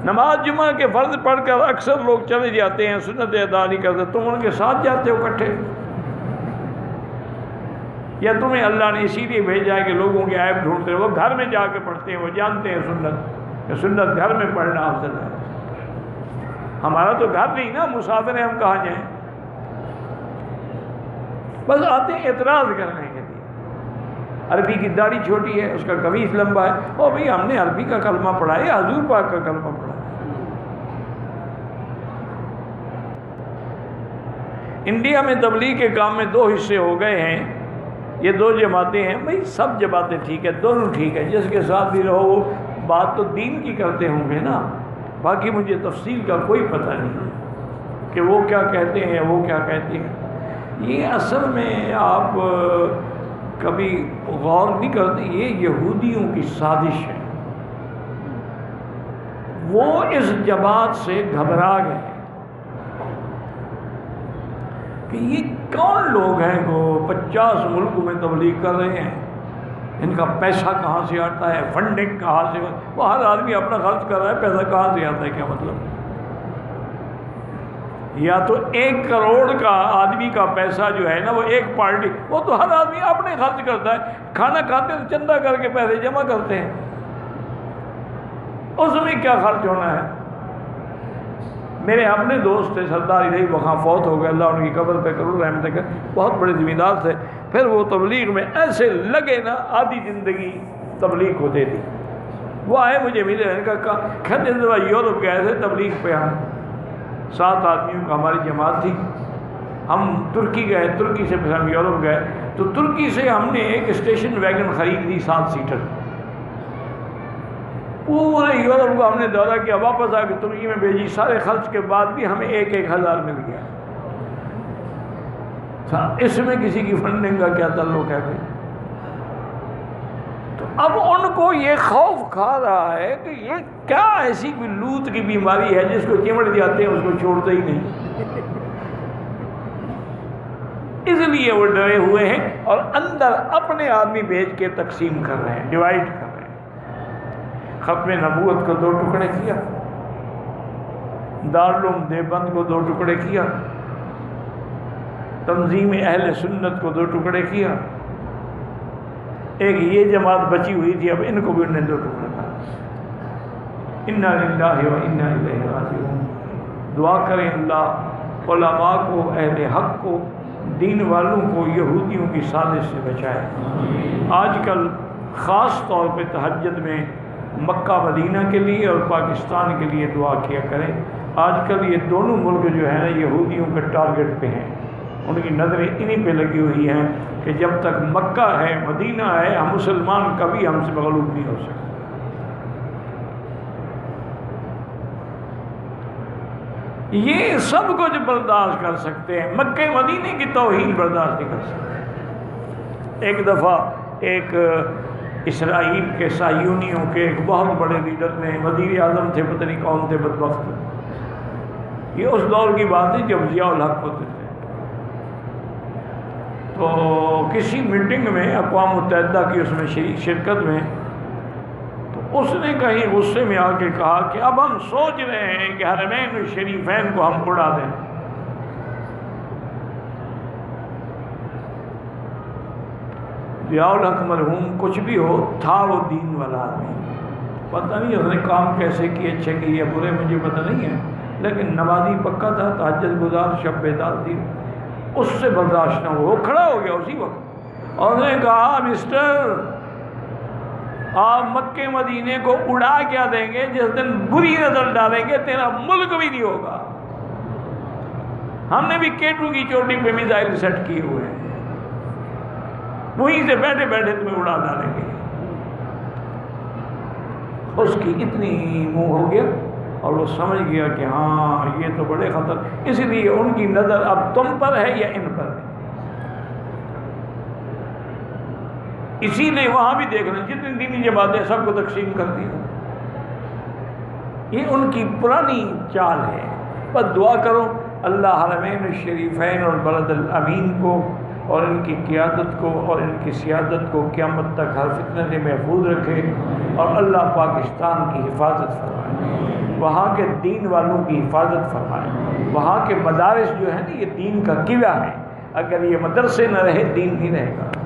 نماز جمعہ کے فرض پڑھ کر اکثر لوگ چلے جاتے ہیں، سنت ادا نہیں کرتے، تم ان کے ساتھ جاتے ہو اکٹھے؟ یا تمہیں اللہ نے اسی لیے بھیجا ہے کہ لوگوں کے عیب ڈھونڈتے رہو؟ وہ گھر میں جا کے پڑھتے ہیں، وہ جانتے ہیں سنت، کہ سنت گھر میں پڑھنا افضل ہے۔ ہمارا تو گھر نہیں نا، مسافر ہیں، ہم کہاں جائیں؟ بس آتے ہیں اعتراض کرنے کے لیے۔ عربی کی داڑھی چھوٹی ہے، اس کا قمیص لمبا ہے، او بھئی ہم نے عربی کا کلمہ پڑھا ہے، حضور پاک کا کلمہ پڑھا ہے۔ انڈیا میں تبلیغ کے کام میں دو حصے ہو گئے ہیں، یہ دو جماعتیں ہیں۔ بھئی سب جماعتیں ٹھیک ہے، دونوں ٹھیک ہے، جس کے ساتھ بھی رہو وہ بات تو دین کی کرتے ہوں گے نا، باقی مجھے تفصیل کا کوئی پتہ نہیں کہ وہ کیا کہتے ہیں یا وہ کیا کہتے ہیں۔ یہ اصل میں آپ کبھی غور نہیں کرتے، یہ یہودیوں کی سازش ہے۔ وہ اس جماعت سے گھبرا گئے کہ یہ کون لوگ ہیں جو 50 ملک میں تبلیغ کر رہے ہیں، ان کا پیسہ کہاں سے آتا ہے، فنڈنگ کہاں سے؟ وہ ہر آدمی اپنا خرچ کر رہا ہے، پیسہ کہاں سے آتا ہے؟ کیا مطلب؟ یا تو 1 کروڑ کا آدمی کا پیسہ جو ہے نا، وہ ایک پارٹی، وہ تو ہر آدمی اپنے خرچ کرتا ہے، کھانا کھاتے تو چندہ کر کے پیسے جمع کرتے ہیں، اس میں کیا خرچ ہونا ہے؟ میرے اپنے دوست تھے سردار الہی، وہاں فوت ہو گئے، اللہ ان کی قبر پہ کرو رحمت کر، بہت بڑے زمیندار تھے، پھر وہ تبلیغ میں ایسے لگے نا، آدھی زندگی تبلیغ کو دے دی۔ وہ آئے مجھے ملے، ان کا کہتے ہیں یورپ گئے تھے تبلیغ پہ، ہم 7 آدمیوں کا ہماری جماعت تھی، ہم ترکی گئے، ترکی سے پھر ہم یورپ گئے، تو ترکی سے ہم نے ایک اسٹیشن ویگن خرید لی 7 سیٹر، پورے یورپ کو ہم نے دورہ کیا، واپس آ کے ترکی میں بھیجی، سارے خرچ کے بعد بھی ہمیں 1-1 ہزار مل گیا۔ اس میں کسی کی فنڈنگ کا کیا تعلق ہے بھائی؟ تو اب ان کو یہ خوف کھا رہا ہے کہ یہ کیا ایسی کوئی لوت کی بیماری ہے جس کو چمٹ جاتے ہیں اس کو چھوڑتے ہی نہیں، اس لیے وہ ڈرے ہوئے ہیں اور اندر اپنے آدمی بھیج کے تقسیم کر رہے ہیں، ڈیوائڈ کر رہے ہیں۔ ختم نبوت کو 2 ٹکڑے کیا، دارالعلوم دیوبند کو 2 ٹکڑے کیا، تنظیم اہل سنت کو 2 ٹکڑے کیا، ایک یہ جماعت بچی ہوئی تھی، اب ان کو بھی انہوں نے 2 ٹکڑے کیا۔ انا للہ و انا الیہ راجعون۔ دعا کریں اللہ علماء کو، اہل حق کو، دین والوں کو یہودیوں کی سازش سے بچائے۔ آج کل خاص طور پہ تہجد میں مکہ مدینہ کے لیے اور پاکستان کے لیے دعا کیا کریں۔ آج کل یہ دونوں ملک جو ہیں نا یہودیوں کے ٹارگٹ پہ ہیں، ان کی نظریں انہی پہ لگی ہوئی ہیں کہ جب تک مکہ ہے، مدینہ ہے، ہم مسلمان کبھی ہم سے مغلوب نہیں ہو سکتے۔ یہ سب کچھ برداشت کر سکتے ہیں، مکہ مدینے کی توہین برداشت نہیں کر سکتے۔ ایک دفعہ ایک اسرائیل کے صہیونیوں کے ایک بہت بڑے لیڈر نے، وزیر اعظم تھے، پتہ نہیں کون تھے، بدبخت، یہ اس دور کی بات ہے جب ضیاء الحق ہوتے تھے، تو کسی میٹنگ میں اقوام متحدہ کی اس میں شرکت میں، تو اس نے کہیں غصے میں آ کے کہا کہ اب ہم سوچ رہے ہیں کہ حرمین الشریفین کو ہم اڑا دیں۔ ضیاء الحق مرحوم کچھ بھی ہو تھا وہ دین والا آدمی، پتہ نہیں اس نے کام کیسے کیے، اچھے کیے یا برے مجھے پتہ نہیں ہے، لیکن نمازی پکا تھا، تہجد گزار، شب بیدار تھی، اس سے برداشت نہ ہوا، وہ کھڑا ہو گیا اسی وقت اور نے کہا مسٹر آپ مکے مدینے کو اڑا کیا دیں گے، جس دن بری نظر ڈالیں گے تیرا ملک بھی نہیں ہوگا، ہم نے بھی K2 کی چوٹی پہ میزائل سیٹ کیے ہوئے ہیں، وہیں سے بیٹھے بیٹھے تمہیں اڑا ڈالیں گے۔ اس کی اتنی منہ ہو گیا اور وہ سمجھ گیا کہ ہاں یہ تو بڑے خطر، اس لیے ان کی نظر اب تم پر ہے یا ان پر ہے، اسی لیے وہاں بھی دیکھ لیں جتنی دینی جماعتیں سب کو تقسیم کر دی، یہ ان کی پرانی چال ہے۔ بس دعا کرو اللہ حرمین الشریفین اور بلد الامین کو اور ان کی قیادت کو اور ان کی سیادت کو قیامت تک ہر فتنہ سے محفوظ رکھے اور اللہ پاکستان کی حفاظت فرمائے۔ وہاں کے دین والوں کی حفاظت فرمائے۔ وہاں کے مدارس جو ہے نا یہ دین کا قلعہ ہے، اگر یہ مدرسے نہ رہے دین نہیں رہے گا۔